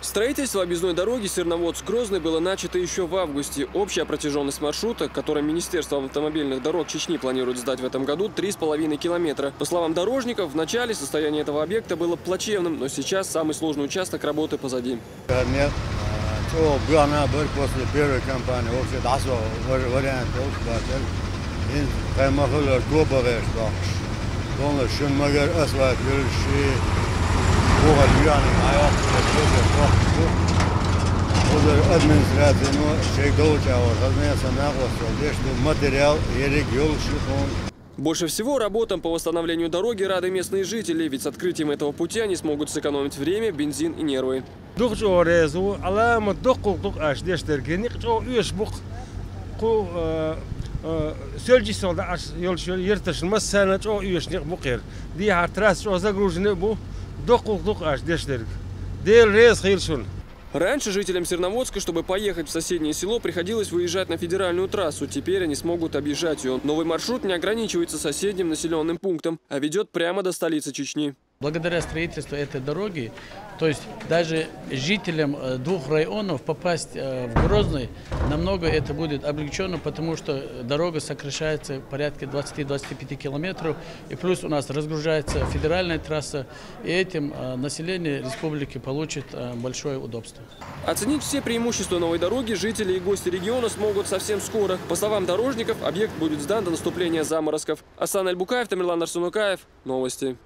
Строительство объездной дороги Сырноводск-Грозный было начато еще в августе. Общая протяженность маршрута, который Министерство автомобильных дорог Чечни планирует сдать в этом году, 3,5 километра. По словам дорожников, в начале состояние этого объекта было плачевным, но сейчас самый сложный участок работы позади. Больше всего работам по восстановлению дороги рады местные жители, ведь с открытием этого пути они смогут сэкономить время, бензин и нервы. Раньше жителям Сырноводска, чтобы поехать в соседнее село, приходилось выезжать на федеральную трассу. Теперь они смогут объезжать ее. Новый маршрут не ограничивается соседним населенным пунктом, а ведет прямо до столицы Чечни. Благодаря строительству этой дороги, то есть даже жителям двух районов попасть в Грозный намного это будет облегчено, потому что дорога сокращается порядка 20-25 километров, и плюс у нас разгружается федеральная трасса, и этим население республики получит большое удобство. Оценить все преимущества новой дороги жители и гости региона смогут совсем скоро. По словам дорожников, объект будет сдан до наступления заморозков. Асан Аль-Букаев, Тамерлан Арсунукаев. Новости.